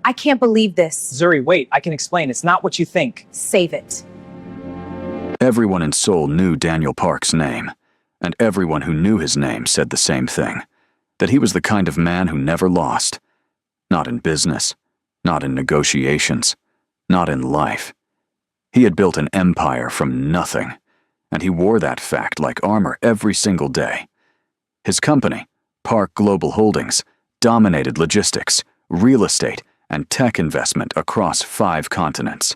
I can't believe this. Zuri, wait, I can explain. It's not what you think. Save it. Everyone in Seoul knew Daniel Park's name, and everyone who knew his name said the same thing, that he was the kind of man who never lost. Not in business, not in negotiations, not in life. He had built an empire from nothing, and he wore that fact like armor every single day. His company, Park Global Holdings, dominated logistics, real estate, and tech investment across 5 continents.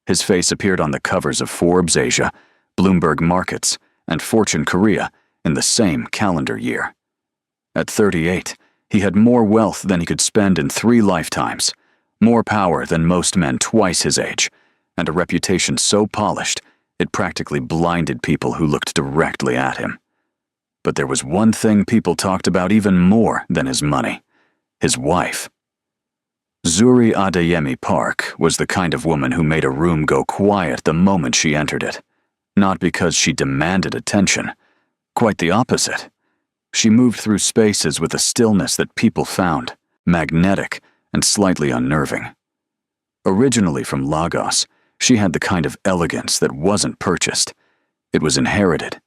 His face appeared on the covers of Forbes Asia, Bloomberg Markets, and Fortune Korea in the same calendar year. At 38, he had more wealth than he could spend in 3 lifetimes, more power than most men twice his age, and a reputation so polished it practically blinded people who looked directly at him. But there was one thing people talked about even more than his money: his wife. Zuri Adeyemi Park was the kind of woman who made a room go quiet the moment she entered it, not because she demanded attention. Quite the opposite. She moved through spaces with a stillness that people found magnetic and slightly unnerving. Originally from Lagos, she had the kind of elegance that wasn't purchased. It was inherited,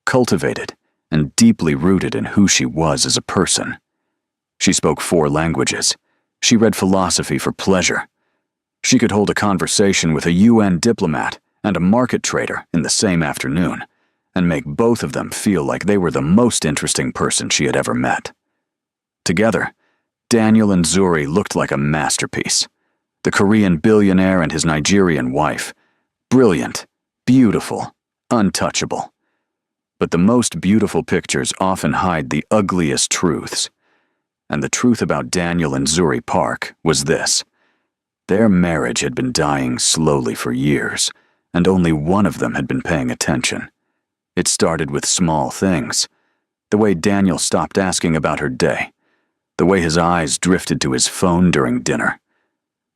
cultivated, and deeply rooted in who she was as a person. She spoke 4 languages. She read philosophy for pleasure. She could hold a conversation with a UN diplomat and a market trader in the same afternoon, and make both of them feel like they were the most interesting person she had ever met. Together, Daniel and Zuri looked like a masterpiece. The Korean billionaire and his Nigerian wife. Brilliant, beautiful, untouchable. But the most beautiful pictures often hide the ugliest truths. And the truth about Daniel and Zuri Park was this: their marriage had been dying slowly for years, and only one of them had been paying attention. It started with small things. The way Daniel stopped asking about her day. The way his eyes drifted to his phone during dinner.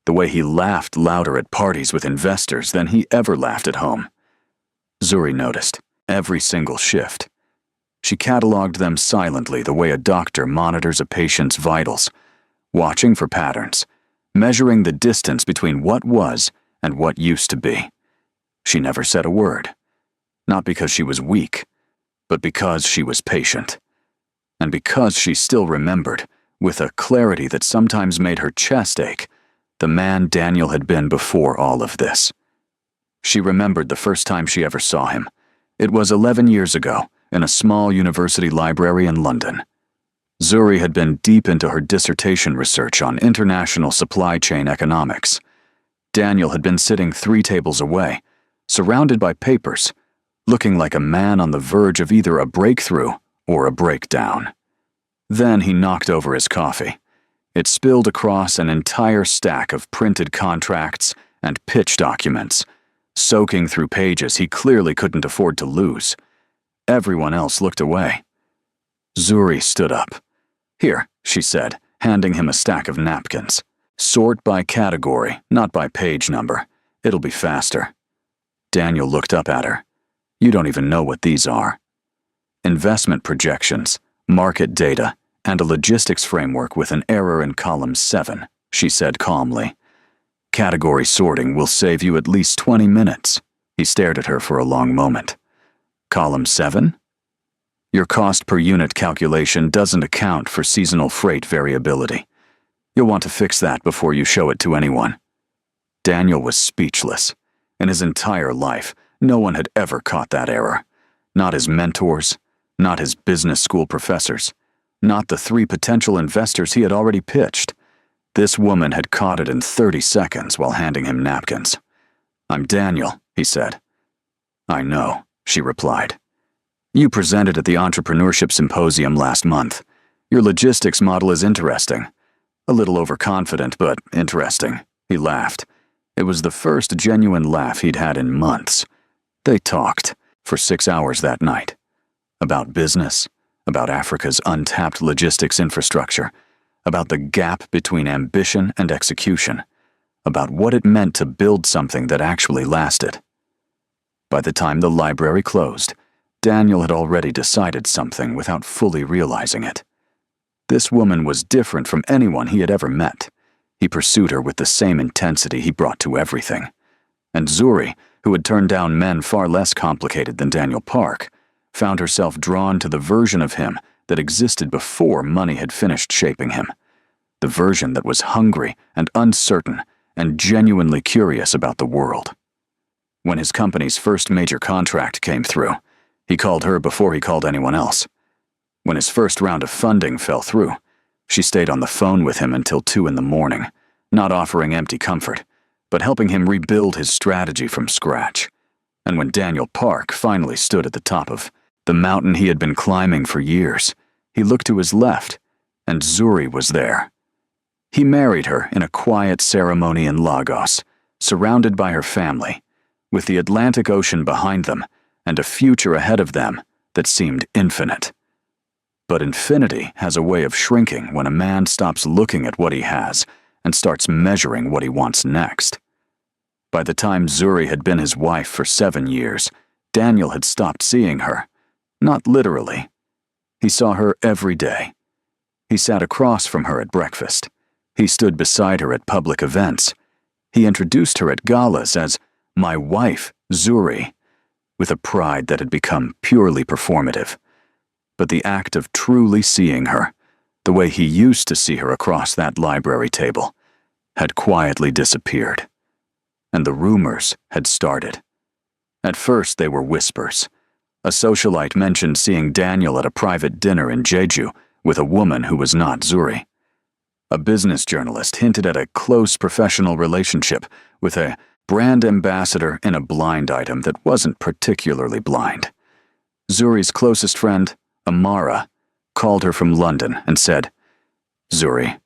The way he laughed louder at parties with investors than he ever laughed at home. Zuri noticed every single shift. She cataloged them silently the way a doctor monitors a patient's vitals, watching for patterns, measuring the distance between what was and what used to be. She never said a word, not because she was weak, but because she was patient. And because she still remembered, with a clarity that sometimes made her chest ache, the man Daniel had been before all of this. She remembered the first time she ever saw him. It was 11 years ago, in a small university library in London. Zuri had been deep into her dissertation research on international supply chain economics. Daniel had been sitting 3 tables away, surrounded by papers, looking like a man on the verge of either a breakthrough or a breakdown. Then he knocked over his coffee. It spilled across an entire stack of printed contracts and pitch documents, soaking through pages he clearly couldn't afford to lose. Everyone else looked away. Zuri stood up. "Here," she said, handing him a stack of napkins. "Sort by category, not by page number. It'll be faster." Daniel looked up at her. "You don't even know what these are." "Investment projections, market data, and a logistics framework with an error in column 7, she said calmly. "Category sorting will save you at least 20 minutes. He stared at her for a long moment. "Column 7? "Your cost per unit calculation doesn't account for seasonal freight variability. You'll want to fix that before you show it to anyone." Daniel was speechless. In his entire life, no one had ever caught that error. Not his mentors, not his business school professors, not the 3 potential investors he had already pitched. This woman had caught it in 30 seconds while handing him napkins. "I'm Daniel," he said. "I know," she replied. "You presented at the Entrepreneurship Symposium last month. Your logistics model is interesting. A little overconfident, but interesting." He laughed. It was the first genuine laugh he'd had in months. They talked for 6 hours that night. About business, about Africa's untapped logistics infrastructure, about the gap between ambition and execution, about what it meant to build something that actually lasted. By the time the library closed, Daniel had already decided something without fully realizing it. This woman was different from anyone he had ever met. He pursued her with the same intensity he brought to everything. And Zuri, who had turned down men far less complicated than Daniel Park, found herself drawn to the version of him that existed before money had finished shaping him. The version that was hungry and uncertain and genuinely curious about the world. When his company's first major contract came through, he called her before he called anyone else. When his first round of funding fell through, she stayed on the phone with him until 2 a.m, not offering empty comfort, but helping him rebuild his strategy from scratch. And when Daniel Park finally stood at the top of the mountain he had been climbing for years, he looked to his left, and Zuri was there. He married her in a quiet ceremony in Lagos, surrounded by her family, with the Atlantic Ocean behind them and a future ahead of them that seemed infinite. But infinity has a way of shrinking when a man stops looking at what he has and starts measuring what he wants next. By the time Zuri had been his wife for 7 years, Daniel had stopped seeing her. Not literally. He saw her every day. He sat across from her at breakfast. He stood beside her at public events. He introduced her at galas as "my wife, Zuri," with a pride that had become purely performative. But the act of truly seeing her, the way he used to see her across that library table, had quietly disappeared. And the rumors had started. At first they were whispers. A socialite mentioned seeing Daniel at a private dinner in Jeju with a woman who was not Zuri. A business journalist hinted at a close professional relationship with a brand ambassador in a blind item that wasn't particularly blind. Zuri's closest friend, Amara, called her from London and said, "Zuri,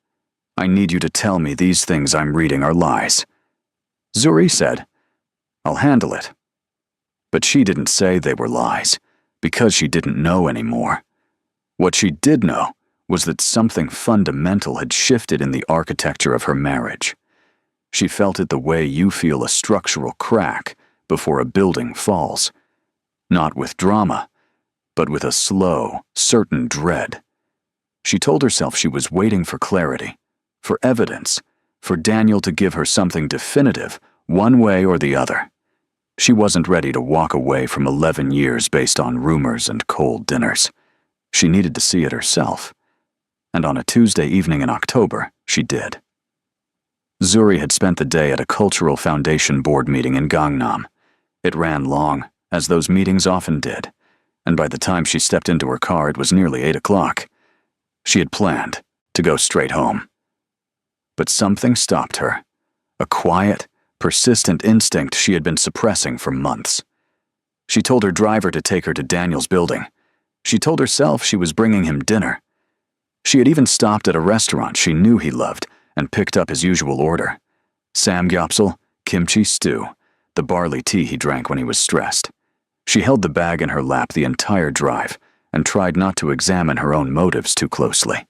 I need you to tell me these things I'm reading are lies." Zuri said, "I'll handle it." But she didn't say they were lies, because she didn't know anymore. What she did know was that something fundamental had shifted in the architecture of her marriage. She felt it the way you feel a structural crack before a building falls. Not with drama, but with a slow, certain dread. She told herself she was waiting for clarity, for evidence, for Daniel to give her something definitive, one way or the other. She wasn't ready to walk away from 11 years based on rumors and cold dinners. She needed to see it herself. And on a Tuesday evening in October, she did. Zuri had spent the day at a Cultural Foundation board meeting in Gangnam. It ran long, as those meetings often did, and by the time she stepped into her car it was nearly 8 o'clock. She had planned to go straight home. But something stopped her, a quiet, persistent instinct she had been suppressing for months. She told her driver to take her to Daniel's building. She told herself she was bringing him dinner. She had even stopped at a restaurant she knew he loved and picked up his usual order: samgyeopsal, kimchi stew, the barley tea he drank when he was stressed. She held the bag in her lap the entire drive and tried not to examine her own motives too closely.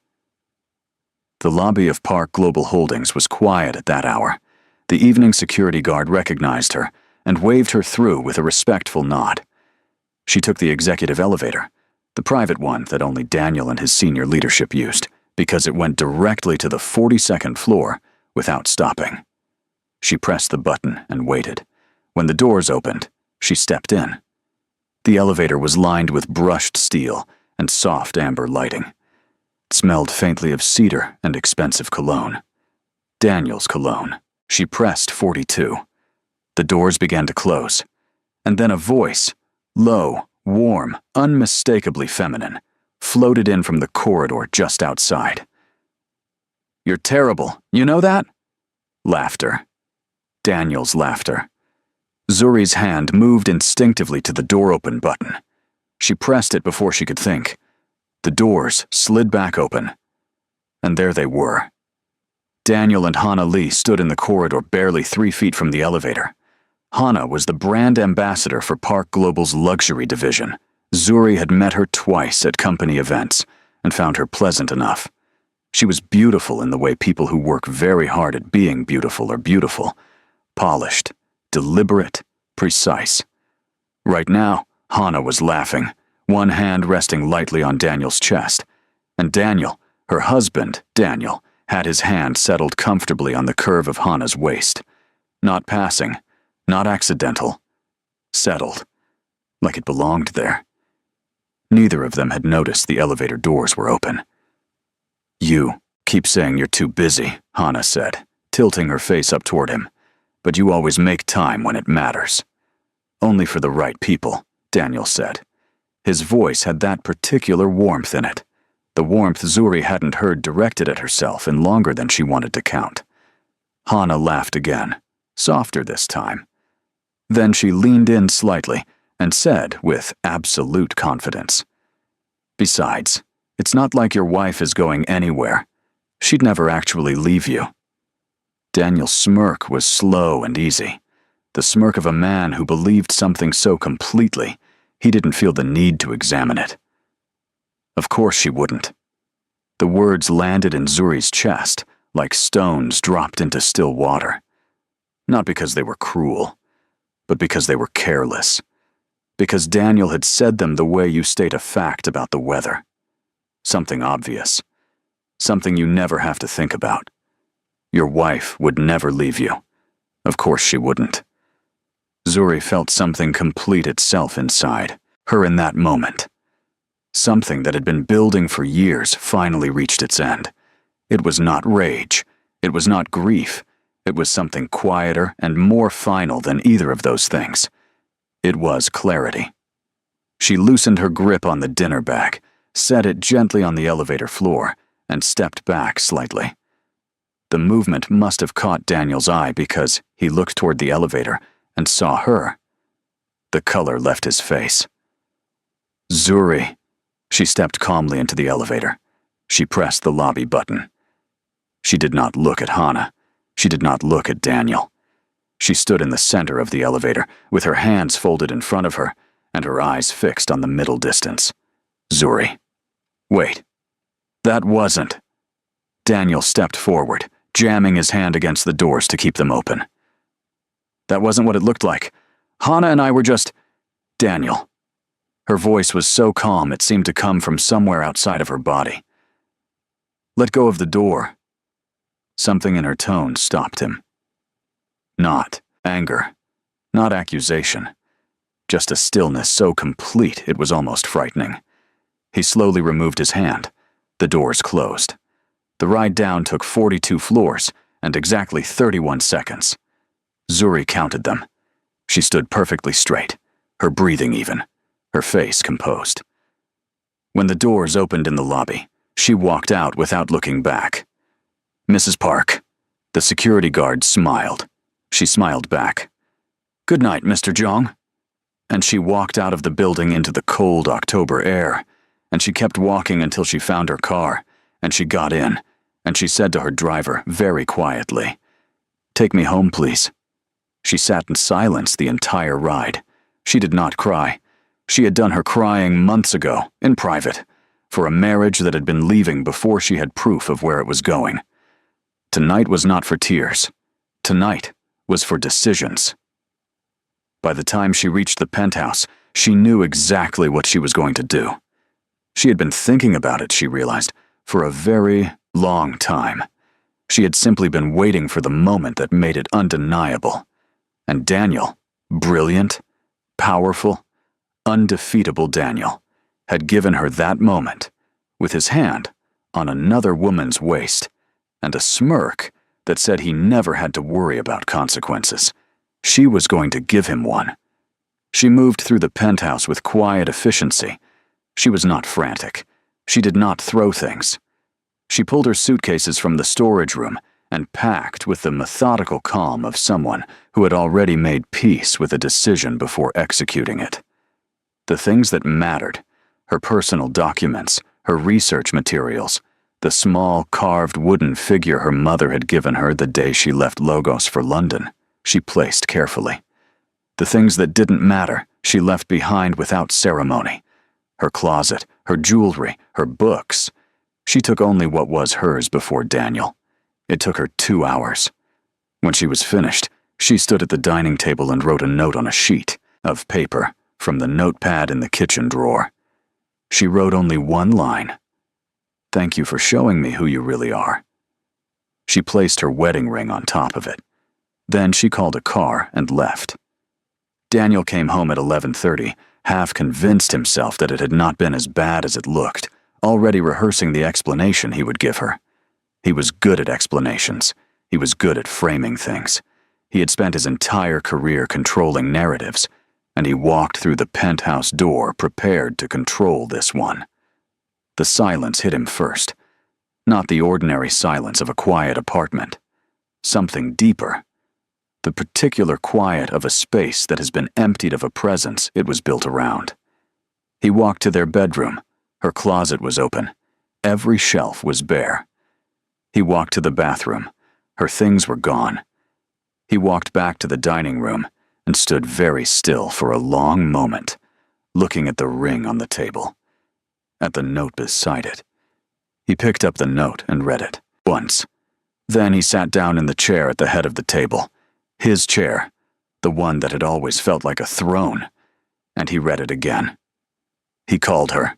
The lobby of Park Global Holdings was quiet at that hour. The evening security guard recognized her and waved her through with a respectful nod. She took the executive elevator, the private one that only Daniel and his senior leadership used, because it went directly to the 42nd floor without stopping. She pressed the button and waited. When the doors opened, she stepped in. The elevator was lined with brushed steel and soft amber lighting. It smelled faintly of cedar and expensive cologne. Daniel's cologne. She pressed 42. The doors began to close, and then a voice, low, warm, unmistakably feminine, floated in from the corridor just outside. "You're terrible, you know that?" Laughter. Daniel's laughter. Zuri's hand moved instinctively to the door open button. She pressed it before she could think. The doors slid back open, and there they were. Daniel and Hana Lee stood in the corridor barely 3 feet from the elevator. Hana was the brand ambassador for Park Global's luxury division. Zuri had met her twice at company events and found her pleasant enough. She was beautiful in the way people who work very hard at being beautiful are beautiful. Polished, deliberate, precise. Right now, Hana was laughing, one hand resting lightly on Daniel's chest. And Daniel, her husband, Daniel, had his hand settled comfortably on the curve of Hana's waist. Not passing, not accidental. Settled, like it belonged there. Neither of them had noticed the elevator doors were open. "You keep saying you're too busy," Hana said, tilting her face up toward him. "But you always make time when it matters." "Only for the right people," Daniel said. His voice had that particular warmth in it, the warmth Zuri hadn't heard directed at herself in longer than she wanted to count. Hana laughed again, softer this time. Then she leaned in slightly and said with absolute confidence, "Besides, it's not like your wife is going anywhere. She'd never actually leave you." Daniel's smirk was slow and easy, the smirk of a man who believed something so completely he didn't feel the need to examine it. Of course she wouldn't. The words landed in Zuri's chest like stones dropped into still water. Not because they were cruel, but because they were careless. Because Daniel had said them the way you state a fact about the weather. Something obvious. Something you never have to think about. Your wife would never leave you. Of course she wouldn't. Zuri felt something complete itself inside, her in that moment. Something that had been building for years finally reached its end. It was not rage. It was not grief. It was something quieter and more final than either of those things. It was clarity. She loosened her grip on the dinner bag, set it gently on the elevator floor, and stepped back slightly. The movement must have caught Daniel's eye because he looked toward the elevator and saw her. The color left his face. "Zuri." She stepped calmly into the elevator. She pressed the lobby button. She did not look at Hana. She did not look at Daniel. She stood in the center of the elevator, with her hands folded in front of her, and her eyes fixed on the middle distance. Zuri. Wait. That wasn't. Daniel stepped forward, jamming his hand against the doors to keep them open. That wasn't what it looked like. Hana and I were just... Daniel. Her voice was so calm it seemed to come from somewhere outside of her body. Let go of the door. Something in her tone stopped him. Not anger, not accusation, just a stillness so complete it was almost frightening. He slowly removed his hand. The doors closed. The ride down took 42 floors and exactly 31 seconds. Zuri counted them. She stood perfectly straight, her breathing even, her face composed. When the doors opened in the lobby, she walked out without looking back. "Mrs. Park." The security guard smiled. She smiled back. "Good night, Mr. Jong." And she walked out of the building into the cold October air, and she kept walking until she found her car, and she got in, and she said to her driver very quietly, "Take me home, please." She sat in silence the entire ride. She did not cry. She had done her crying months ago, in private, for a marriage that had been leaving before she had proof of where it was going. Tonight was not for tears. Tonight was for decisions. By the time she reached the penthouse, she knew exactly what she was going to do. She had been thinking about it, she realized, for a very long time. She had simply been waiting for the moment that made it undeniable. And Daniel, brilliant, powerful, undefeatable Daniel, had given her that moment, with his hand on another woman's waist, and a smirk that said he never had to worry about consequences. She was going to give him one. She moved through the penthouse with quiet efficiency. She was not frantic. She did not throw things. She pulled her suitcases from the storage room and packed with the methodical calm of someone who had already made peace with a decision before executing it. The things that mattered, her personal documents, her research materials, the small carved wooden figure her mother had given her the day she left Logos for London, she placed carefully. The things that didn't matter, she left behind without ceremony. Her closet, her jewelry, her books. She took only what was hers before Daniel. It took her 2 hours. When she was finished, she stood at the dining table and wrote a note on a sheet of paper from the notepad in the kitchen drawer. She wrote only one line. "Thank you for showing me who you really are." She placed her wedding ring on top of it. Then she called a car and left. Daniel came home at 11:30, half convinced himself that it had not been as bad as it looked, already rehearsing the explanation he would give her. He was good at explanations. He was good at framing things. He had spent his entire career controlling narratives, and he walked through the penthouse door prepared to control this one. The silence hit him first. Not the ordinary silence of a quiet apartment. Something deeper. The particular quiet of a space that has been emptied of a presence it was built around. He walked to their bedroom. Her closet was open. Every shelf was bare. He walked to the bathroom. Her things were gone. He walked back to the dining room and stood very still for a long moment, looking at the ring on the table, at the note beside it. He picked up the note and read it once. Then he sat down in the chair at the head of the table, his chair, the one that had always felt like a throne, and he read it again. He called her.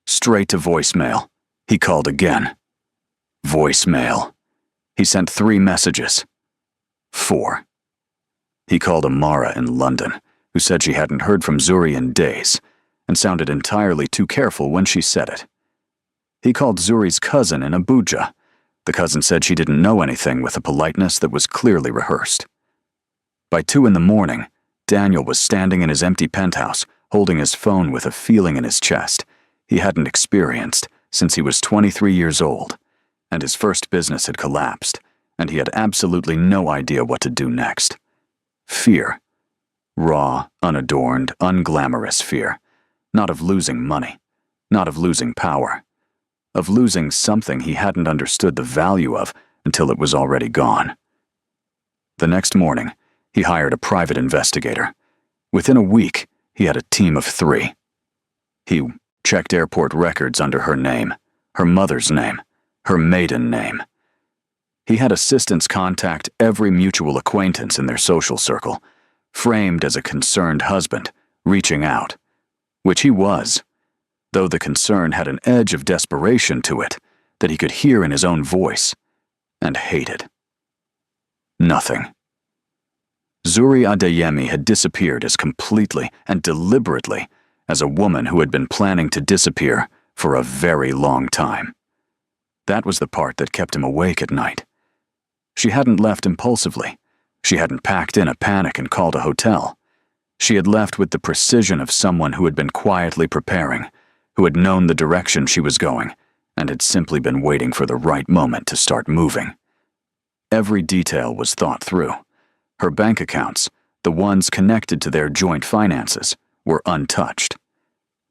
Straight to voicemail. He called again. Voicemail. He sent 3 messages. 4. He called Amara in London, who said she hadn't heard from Zuri in days, and sounded entirely too careful when she said it. He called Zuri's cousin in Abuja. The cousin said she didn't know anything with a politeness that was clearly rehearsed. By 2 in the morning, Daniel was standing in his empty penthouse, holding his phone with a feeling in his chest he hadn't experienced since he was 23 years old, and his first business had collapsed, and he had absolutely no idea what to do next. Fear. Raw, unadorned, unglamorous fear. Not of losing money. Not of losing power. Of losing something he hadn't understood the value of until it was already gone. The next morning, he hired a private investigator. Within a week, he had a team of 3. He checked airport records under her name, her mother's name, her maiden name. He had assistants contact every mutual acquaintance in their social circle, framed as a concerned husband, reaching out, which he was, though the concern had an edge of desperation to it that he could hear in his own voice, and hated. Nothing. Zuri Adeyemi had disappeared as completely and deliberately as a woman who had been planning to disappear for a very long time. That was the part that kept him awake at night. She hadn't left impulsively. She hadn't packed in a panic and called a hotel. She had left with the precision of someone who had been quietly preparing, who had known the direction she was going, and had simply been waiting for the right moment to start moving. Every detail was thought through. Her bank accounts, the ones connected to their joint finances, were untouched.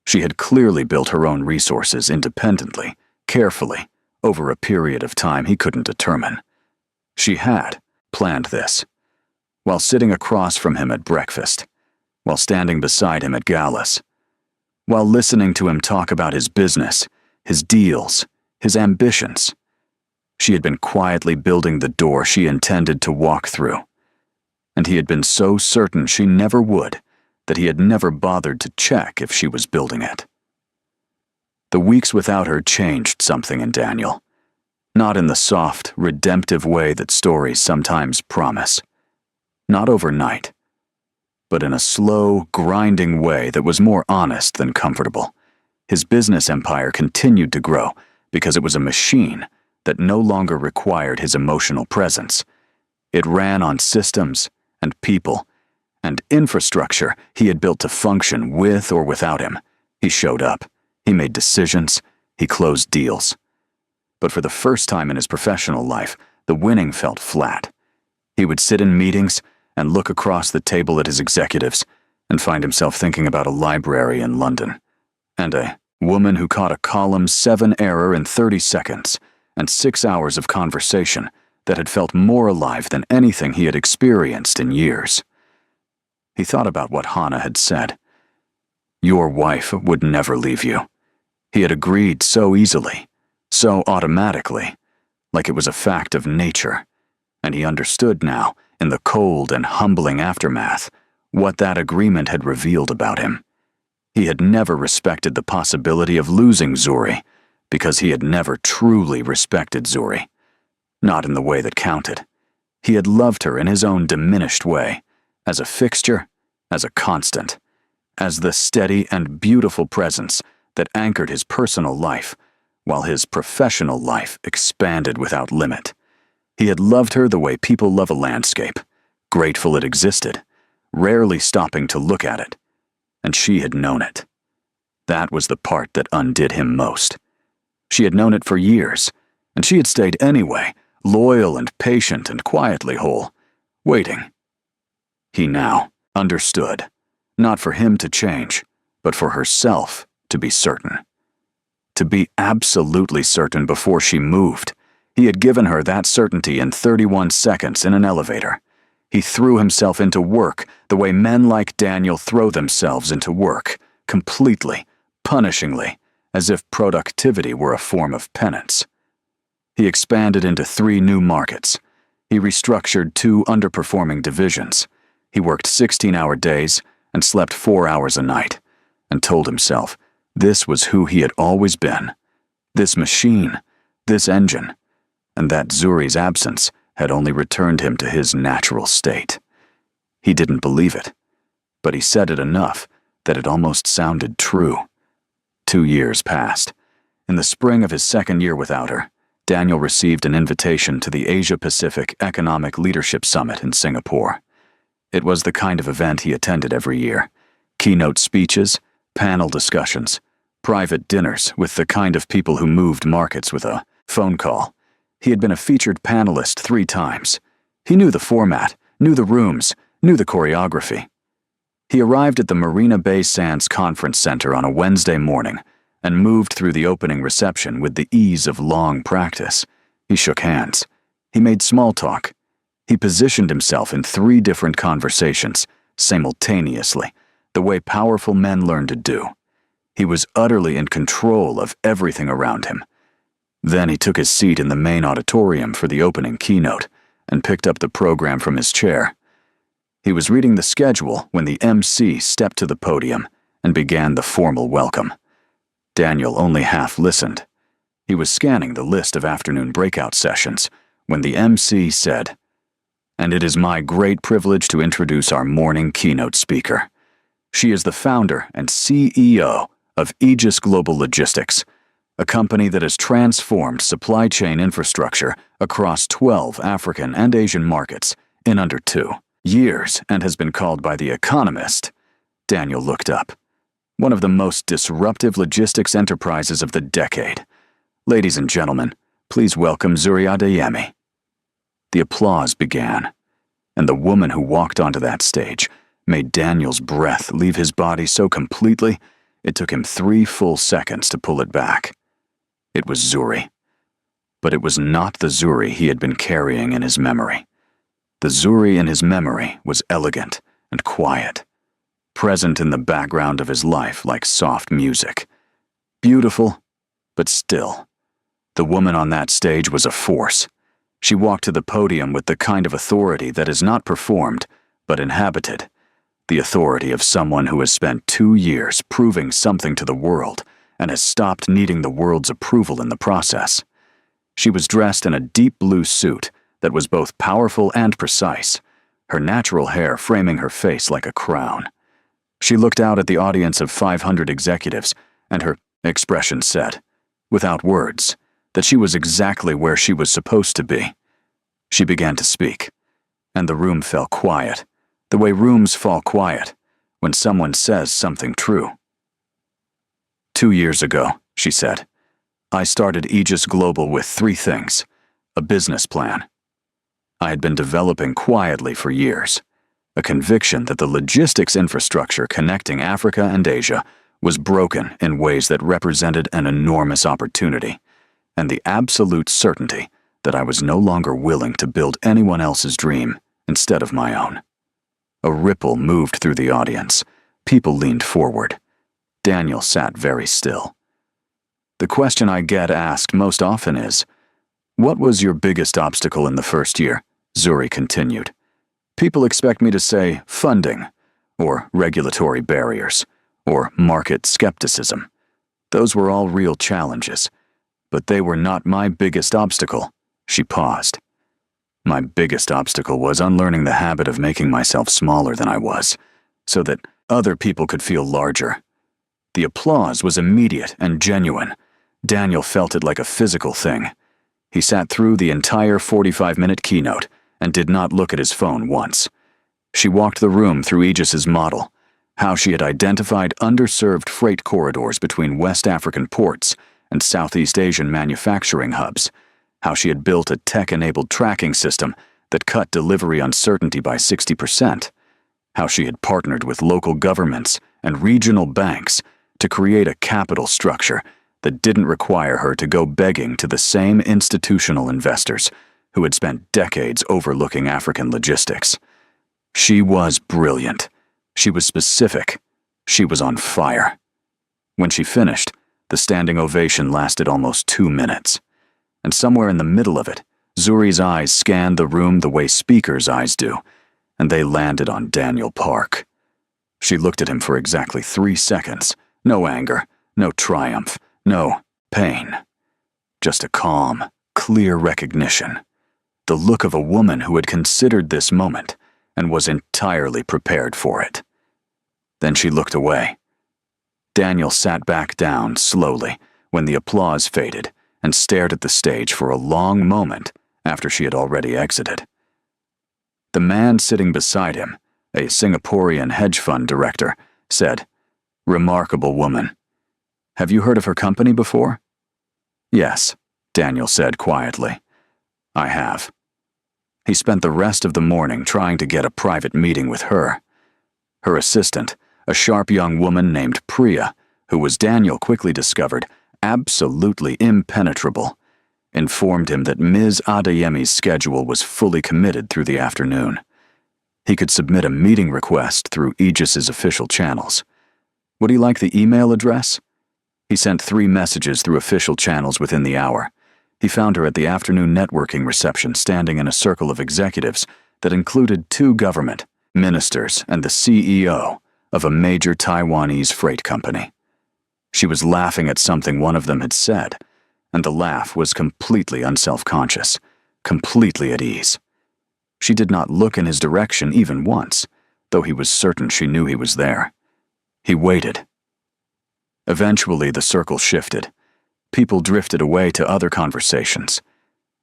She had clearly built her own resources independently, carefully, over a period of time he couldn't determine. She had planned this. While sitting across from him at breakfast, while standing beside him at galas, while listening to him talk about his business, his deals, his ambitions, she had been quietly building the door she intended to walk through. And he had been so certain she never would that he had never bothered to check if she was building it. The weeks without her changed something in Daniel. Not in the soft, redemptive way that stories sometimes promise. Not overnight. But in a slow, grinding way that was more honest than comfortable. His business empire continued to grow because it was a machine that no longer required his emotional presence. It ran on systems and people and infrastructure he had built to function with or without him. He showed up. He made decisions. He closed deals. But for the first time in his professional life, the winning felt flat. He would sit in meetings and look across the table at his executives and find himself thinking about a library in London, and a woman who caught a column 7 error in 30 seconds, and 6 hours of conversation that had felt more alive than anything he had experienced in years. He thought about what Hannah had said. Your wife would never leave you. He had agreed so easily, so automatically, like it was a fact of nature, and he understood now, in the cold and humbling aftermath, what that agreement had revealed about him. He had never respected the possibility of losing Zuri, because he had never truly respected Zuri. not in the way that counted. He had loved her in his own diminished way, as a fixture, as a constant, as the steady and beautiful presence that anchored his personal life, while his professional life expanded without limit. He had loved her the way people love a landscape, grateful it existed, rarely stopping to look at it, and she had known it. That was the part that undid him most. She had known it for years, and she had stayed anyway, loyal and patient and quietly whole, waiting. He now understood, not for him to change, but for herself to be certain. To be absolutely certain before she moved. He had given her that certainty in 31 seconds in an elevator. He threw himself into work the way men like Daniel throw themselves into work, completely, punishingly, as if productivity were a form of penance. He expanded into 3 new markets. He restructured 2 underperforming divisions. He worked 16-hour days and slept 4 hours a night, and told himself this was who he had always been. This machine, this engine, and that Zuri's absence had only returned him to his natural state. He didn't believe it, but he said it enough that it almost sounded true. 2 years passed. In the spring of his 2nd year without her, Daniel received an invitation to the Asia-Pacific Economic Leadership Summit in Singapore. It was the kind of event he attended every year. Keynote speeches, panel discussions, private dinners with the kind of people who moved markets with a phone call. He had been a featured panelist 3 times. He knew the format, knew the rooms, knew the choreography. He arrived at the Marina Bay Sands Conference Center on a Wednesday morning and moved through the opening reception with the ease of long practice. He shook hands. He made small talk. He positioned himself in 3 different conversations, simultaneously, the way powerful men learn to do. He was utterly in control of everything around him. Then he took his seat in the main auditorium for the opening keynote and picked up the program from his chair. He was reading the schedule when the MC stepped to the podium and began the formal welcome. Daniel only half listened. He was scanning the list of afternoon breakout sessions when the MC said, "And it is my great privilege to introduce our morning keynote speaker. She is the founder and CEO of Aegis Global Logistics, a company that has transformed supply chain infrastructure across 12 African and Asian markets in under 2 years and has been called by The Economist." Daniel looked up. One of the most disruptive logistics enterprises of the decade. Ladies and gentlemen, please welcome Zuri Adeyemi. The applause began, and the woman who walked onto that stage made Daniel's breath leave his body so completely it took him 3 full seconds to pull it back. It was Zuri. But it was not the Zuri he had been carrying in his memory. The Zuri in his memory was elegant and quiet, present in the background of his life like soft music. Beautiful, but still. The woman on that stage was a force. She walked to the podium with the kind of authority that is not performed, but inhabited. The authority of someone who has spent 2 years proving something to the world and has stopped needing the world's approval in the process. She was dressed in a deep blue suit that was both powerful and precise, her natural hair framing her face like a crown. She looked out at the audience of 500 executives, and her expression said, without words, that she was exactly where she was supposed to be. She began to speak, and the room fell quiet, the way rooms fall quiet when someone says something true. 2 years ago, she said, I started Aegis Global with 3 things: a business plan. I had been developing quietly for years, a conviction that the logistics infrastructure connecting Africa and Asia was broken in ways that represented an enormous opportunity, and the absolute certainty that I was no longer willing to build anyone else's dream instead of my own. A ripple moved through the audience. People leaned forward. Daniel sat very still. The question I get asked most often is, "What was your biggest obstacle in the first year?" Zuri continued. People expect me to say funding, or regulatory barriers, or market skepticism. Those were all real challenges, but they were not my biggest obstacle, She paused. My biggest obstacle was unlearning the habit of making myself smaller than I was, so that other people could feel larger. The applause was immediate and genuine. Daniel felt it like a physical thing. He sat through the entire 45-minute keynote and did not look at his phone once. She walked the room through Aegis's model, how she had identified underserved freight corridors between West African ports and Southeast Asian manufacturing hubs, how she had built a tech-enabled tracking system that cut delivery uncertainty by 60%, how she had partnered with local governments and regional banks to create a capital structure that didn't require her to go begging to the same institutional investors who had spent decades overlooking African logistics. She was brilliant. She was specific. She was on fire. When she finished, the standing ovation lasted almost 2 minutes. And somewhere in the middle of it, Zuri's eyes scanned the room the way speakers' eyes do, and they landed on Daniel Park. She looked at him for exactly 3 seconds. No anger, no triumph, no pain. Just a calm, clear recognition. The look of a woman who had considered this moment and was entirely prepared for it. Then she looked away. Daniel sat back down slowly when the applause faded and stared at the stage for a long moment after she had already exited. The man sitting beside him, a Singaporean hedge fund director, said, "Remarkable woman. Have you heard of her company before?" "Yes," Daniel said quietly. "I have." He spent the rest of the morning trying to get a private meeting with her. Her assistant, a sharp young woman named Priya, who was, Daniel quickly discovered, absolutely impenetrable, informed him that Ms. Adeyemi's schedule was fully committed through the afternoon. He could submit a meeting request through Aegis's official channels. Would he like the email address? He sent 3 messages through official channels within the hour. He found her at the afternoon networking reception standing in a circle of executives that included 2 government, ministers, and the CEO of a major Taiwanese freight company. She was laughing at something one of them had said, and the laugh was completely unself-conscious, completely at ease. She did not look in his direction even once, though he was certain she knew he was there. He waited. Eventually, the circle shifted. People drifted away to other conversations,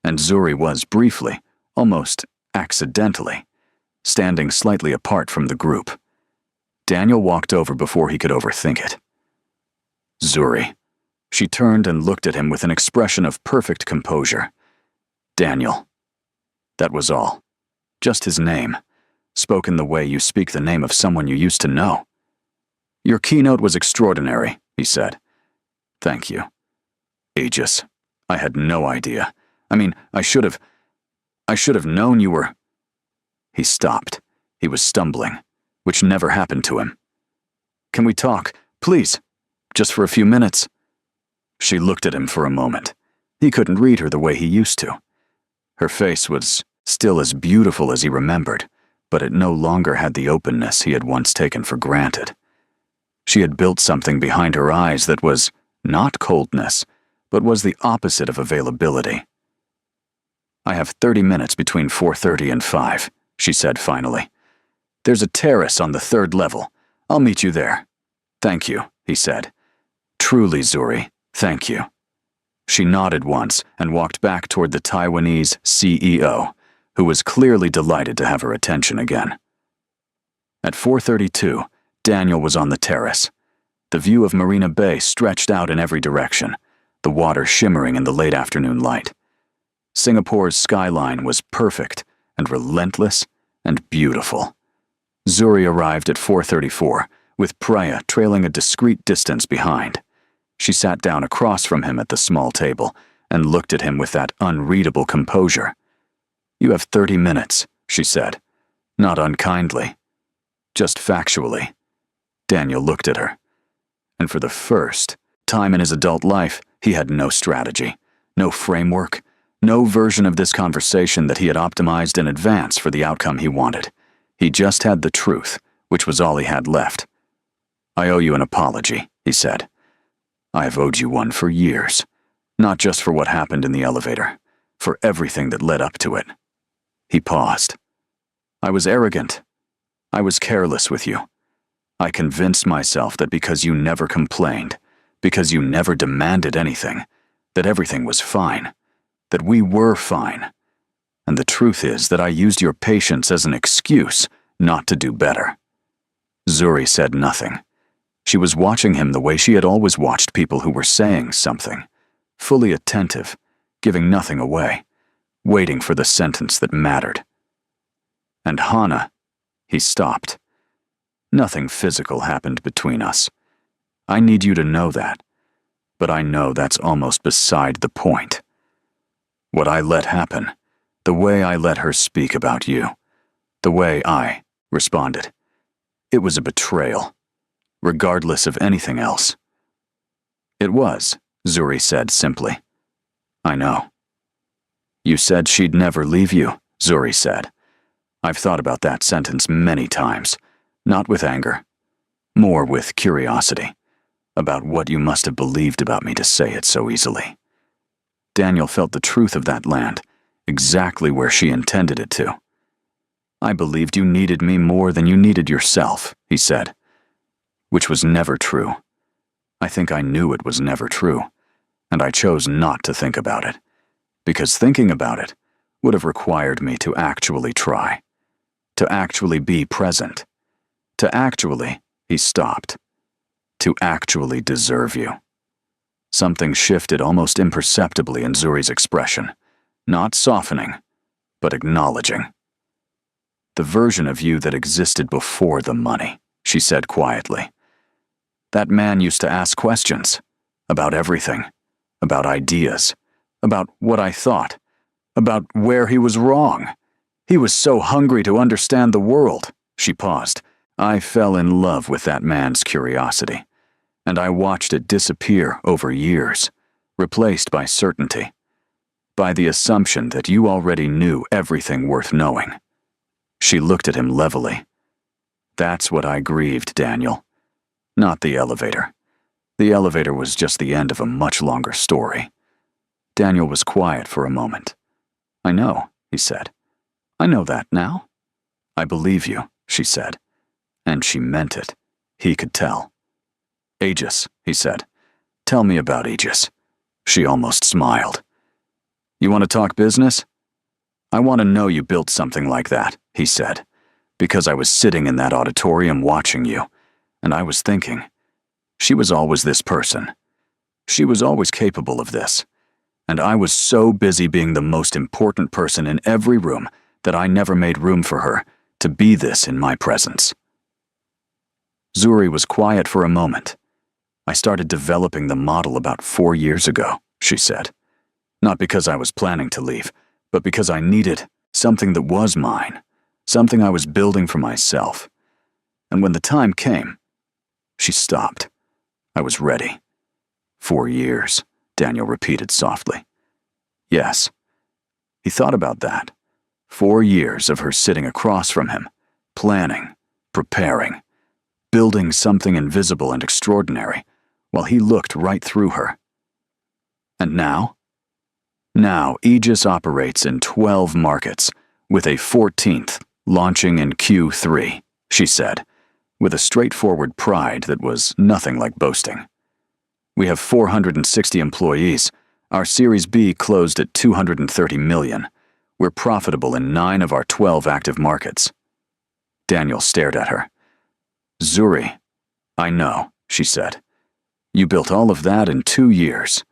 and Zuri was briefly, almost accidentally, standing slightly apart from the group. Daniel walked over before he could overthink it. "Zuri." She turned and looked at him with an expression of perfect composure. "Daniel." That was all. Just his name, spoken the way you speak the name of someone you used to know. "Your keynote was extraordinary," he said. "Thank you." "Aegis, I had no idea. I should have known you were—" He stopped. He was stumbling, which never happened to him. "Can we talk, please? Just for a few minutes?" She looked at him for a moment. He couldn't read her the way he used to. Her face was still as beautiful as he remembered, but it no longer had the openness he had once taken for granted. She had built something behind her eyes that was not coldness, but was the opposite of availability. "I have 30 minutes between 4:30 and 5, she said finally. "There's a terrace on the 3rd level. I'll meet you there." "Thank you," he said. "Truly, Zuri, thank you." She nodded once and walked back toward the Taiwanese CEO, who was clearly delighted to have her attention again. At 4:32, Daniel was on the terrace. The view of Marina Bay stretched out in every direction, the water shimmering in the late afternoon light. Singapore's skyline was perfect and relentless and beautiful. Zuri arrived at 4:34, with Priya trailing a discreet distance behind. She sat down across from him at the small table and looked at him with that unreadable composure. "You have 30 minutes, she said, not unkindly, just factually." Daniel looked at her. And for the first time in his adult life, he had no strategy, no framework, no version of this conversation that he had optimized in advance for the outcome he wanted. He just had the truth, which was all he had left. "I owe you an apology," he said. "I have owed you one for years, not just for what happened in the elevator, for everything that led up to it. He paused. I was arrogant. I was careless with you. I convinced myself that because you never complained, because you never demanded anything, that everything was fine, that we were fine. And the truth is that I used your patience as an excuse not to do better. Zuri said nothing. She was watching him the way she had always watched people who were saying something, fully attentive, giving nothing away, waiting for the sentence that mattered. And Hana, he stopped. Nothing physical happened between us. I need you to know that, but I know that's almost beside the point. What I let happen, the way I let her speak about you, the way I responded, it was a betrayal, regardless of anything else. It was, Zuri said simply. I know. You said she'd never leave you, Zuri said. I've thought about that sentence many times. Not with anger, more with curiosity, about what you must have believed about me to say it so easily. Daniel felt the truth of that land, exactly where she intended it to. I believed you needed me more than you needed yourself, he said, which was never true. I think I knew it was never true, and I chose not to think about it, because thinking about it would have required me to actually try, to actually be present. To actually, he stopped. To actually deserve you. Something shifted almost imperceptibly in Zuri's expression, not softening, but acknowledging. The version of you that existed before the money, she said quietly. That man used to ask questions, about everything, about ideas, about what I thought, about where he was wrong. He was so hungry to understand the world, she paused. I fell in love with that man's curiosity, and I watched it disappear over years, replaced by certainty, by the assumption that you already knew everything worth knowing. She looked at him levelly. That's what I grieved, Daniel. Not the elevator. The elevator was just the end of a much longer story. Daniel was quiet for a moment. I know, he said. I know that now. I believe you, she said. And she meant it. He could tell. Aegis, he said. Tell me about Aegis. She almost smiled. You want to talk business? I want to know you built something like that, he said, because I was sitting in that auditorium watching you, and I was thinking, she was always this person. She was always capable of this, and I was so busy being the most important person in every room that I never made room for her to be this in my presence. Zuri was quiet for a moment. I started developing the model about 4 years ago, she said. Not because I was planning to leave, but because I needed something that was mine, something I was building for myself. And when the time came, she stopped. I was ready. 4 years, Daniel repeated softly. Yes. He thought about that. 4 years of her sitting across from him, planning, preparing, building something invisible and extraordinary, while he looked right through her. And now? Now, Aegis operates in 12 markets, with a 14th launching in Q3, she said, with a straightforward pride that was nothing like boasting. We have 460 employees. Our Series B closed at $230 million. We're profitable in 9 of our 12 active markets. Daniel stared at her. Zuri, I know, she said. You built all of that in 2 years.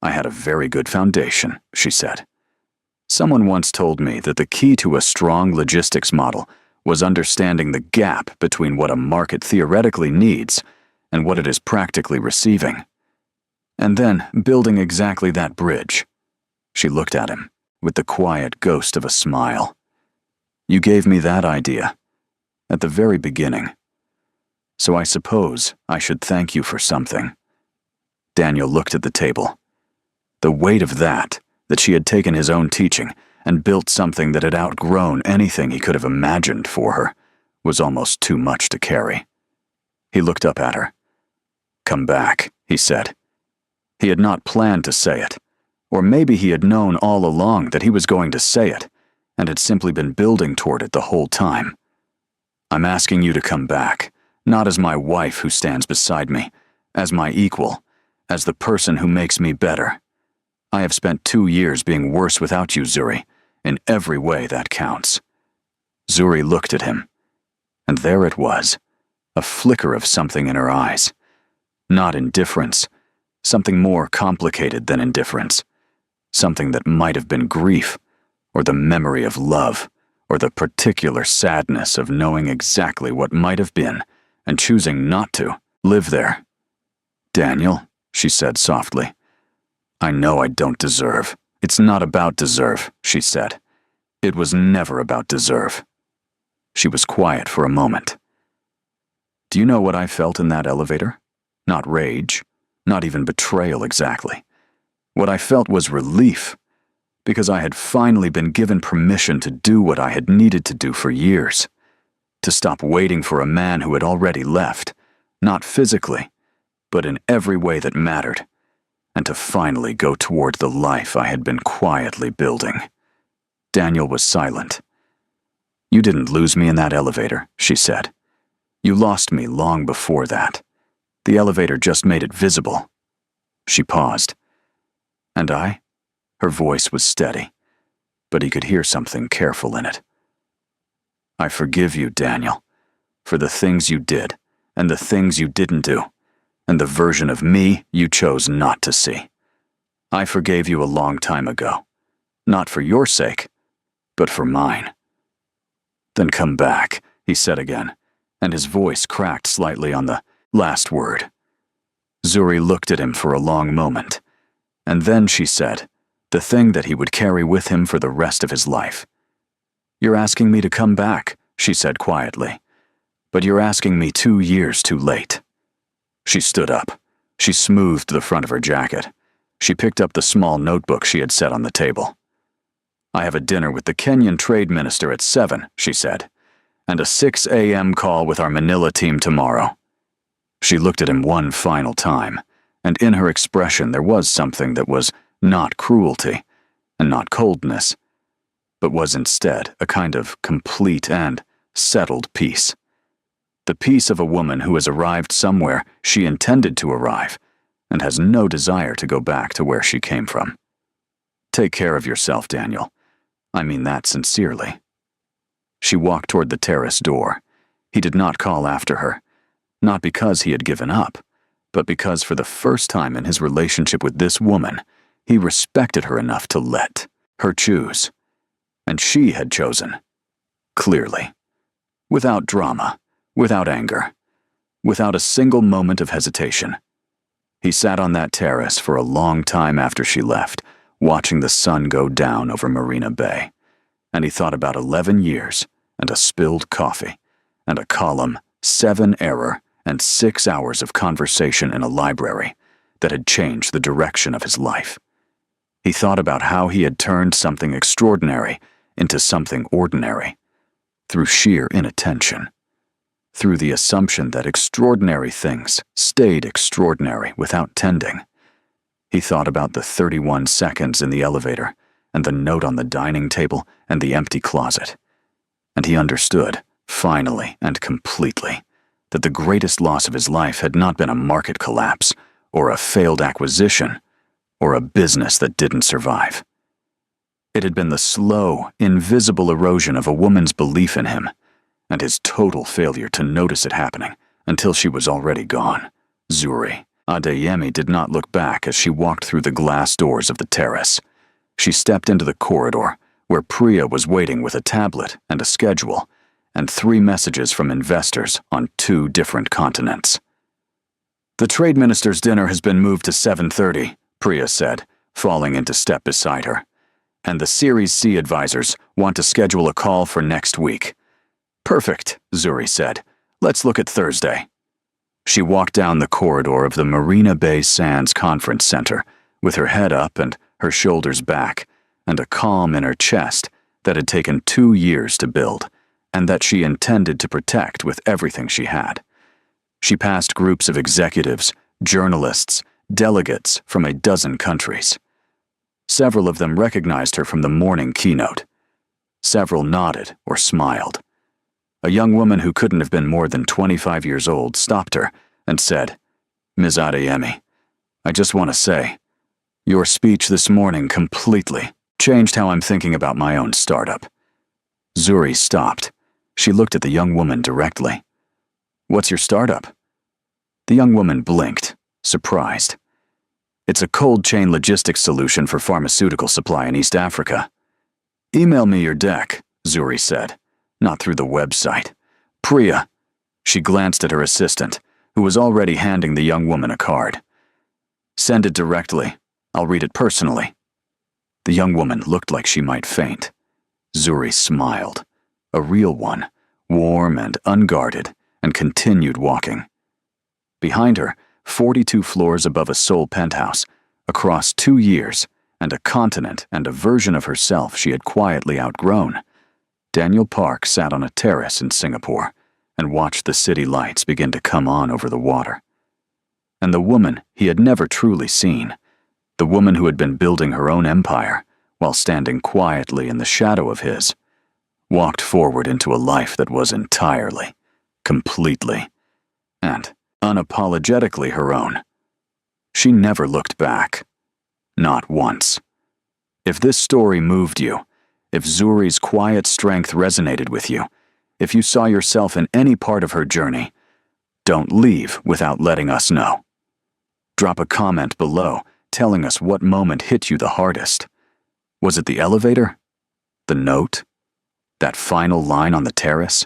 I had a very good foundation, she said. Someone once told me that the key to a strong logistics model was understanding the gap between what a market theoretically needs and what it is practically receiving. And then building exactly that bridge. She looked at him with the quiet ghost of a smile. You gave me that idea at the very beginning. So I suppose I should thank you for something. Daniel looked at the table. The weight of that she had taken his own teaching and built something that had outgrown anything he could have imagined for her, was almost too much to carry. He looked up at her. Come back, he said. He had not planned to say it, Or maybe he had known all along that he was going to say it, and had simply been building toward it the whole time. I'm asking you to come back, not as my wife who stands beside me, as my equal, as the person who makes me better. I have spent 2 years being worse without you, Zuri, in every way that counts. Zuri looked at him, and there it was, a flicker of something in her eyes. Not indifference, something more complicated than indifference. Something that might have been grief, or the memory of love, or the particular sadness of knowing exactly what might have been and choosing not to live there. Daniel, she said softly, I know I don't deserve. It's not about deserve, she said. It was never about deserve. She was quiet for a moment. Do you know what I felt in that elevator? Not rage, not even betrayal exactly. What I felt was relief, because I had finally been given permission to do what I had needed to do for years. To stop waiting for a man who had already left, not physically, but in every way that mattered, and to finally go toward the life I had been quietly building. Daniel was silent. You didn't lose me in that elevator, she said. You lost me long before that. The elevator just made it visible. She paused. And I? Her voice was steady, but he could hear something careful in it. I forgive you, Daniel, for the things you did, and the things you didn't do, and the version of me you chose not to see. I forgave you a long time ago, not for your sake, but for mine. Then come back, he said again, and his voice cracked slightly on the last word. Zuri looked at him for a long moment, and then she said, the thing that he would carry with him for the rest of his life. You're asking me to come back, she said quietly, but you're asking me 2 years too late. She stood up. She smoothed the front of her jacket. She picked up the small notebook she had set on the table. I have a dinner with the Kenyan trade minister at 7, she said, and a 6 a.m. call with our Manila team tomorrow. She looked at him one final time, and in her expression there was something that was not cruelty and not coldness, but was instead a kind of complete and settled peace. The peace of a woman who has arrived somewhere she intended to arrive and has no desire to go back to where she came from. Take care of yourself, Daniel. I mean that sincerely. She walked toward the terrace door. He did not call after her, not because he had given up, but because for the first time in his relationship with this woman, he respected her enough to let her choose. And she had chosen, clearly, without drama, without anger, without a single moment of hesitation. He sat on that terrace for a long time after she left, watching the sun go down over Marina Bay, and he thought about 11 years and a spilled coffee and a column, 7 error, and 6 hours of conversation in a library that had changed the direction of his life. He thought about how he had turned something extraordinary into something ordinary, through sheer inattention, through the assumption that extraordinary things stayed extraordinary without tending. He thought about the 31 seconds in the elevator, and the note on the dining table, and the empty closet. And he understood, finally and completely, that the greatest loss of his life had not been a market collapse, or a failed acquisition, or a business that didn't survive. It had been the slow, invisible erosion of a woman's belief in him, and his total failure to notice it happening until she was already gone. Zuri Adeyemi did not look back as she walked through the glass doors of the terrace. She stepped into the corridor, where Priya was waiting with a tablet and a schedule, and 3 messages from investors on 2 different continents. The trade minister's dinner has been moved to 7:30, Priya said, falling into step beside her. And the Series C advisors want to schedule a call for next week. Perfect, Zuri said. Let's look at Thursday. She walked down the corridor of the Marina Bay Sands Conference Center, with her head up and her shoulders back, and a calm in her chest that had taken 2 years to build, and that she intended to protect with everything she had. She passed groups of executives, journalists, delegates from a dozen countries. Several of them recognized her from the morning keynote. Several nodded or smiled. A young woman who couldn't have been more than 25 years old stopped her and said, "Ms. Adeyemi, I just want to say, your speech this morning completely changed how I'm thinking about my own startup." Zuri stopped. She looked at the young woman directly. "What's your startup?" The young woman blinked, surprised. "It's a cold chain logistics solution for pharmaceutical supply in East Africa." "Email me your deck," Zuri said, "not through the website." "Priya." She glanced at her assistant, who was already handing the young woman a card. "Send it directly. I'll read it personally." The young woman looked like she might faint. Zuri smiled, a real one, warm and unguarded, and continued walking. Behind her, 42 floors above a Seoul penthouse, across 2 years, and a continent and a version of herself she had quietly outgrown, Daniel Park sat on a terrace in Singapore and watched the city lights begin to come on over the water. And the woman he had never truly seen, the woman who had been building her own empire while standing quietly in the shadow of his, walked forward into a life that was entirely, completely, and unapologetically her own. She never looked back. Not once. If this story moved you, if Zuri's quiet strength resonated with you, if you saw yourself in any part of her journey, don't leave without letting us know. Drop a comment below telling us what moment hit you the hardest. Was it the elevator? The note? That final line on the terrace?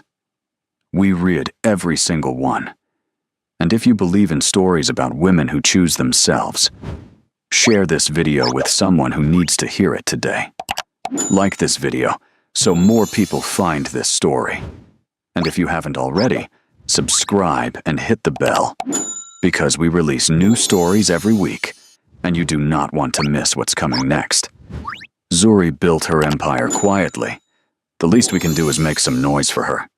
We read every single one. And if you believe in stories about women who choose themselves, share this video with someone who needs to hear it today. Like this video so more people find this story. And if you haven't already, subscribe and hit the bell, because we release new stories every week, and you do not want to miss what's coming next. Zuri built her empire quietly. The least we can do is make some noise for her.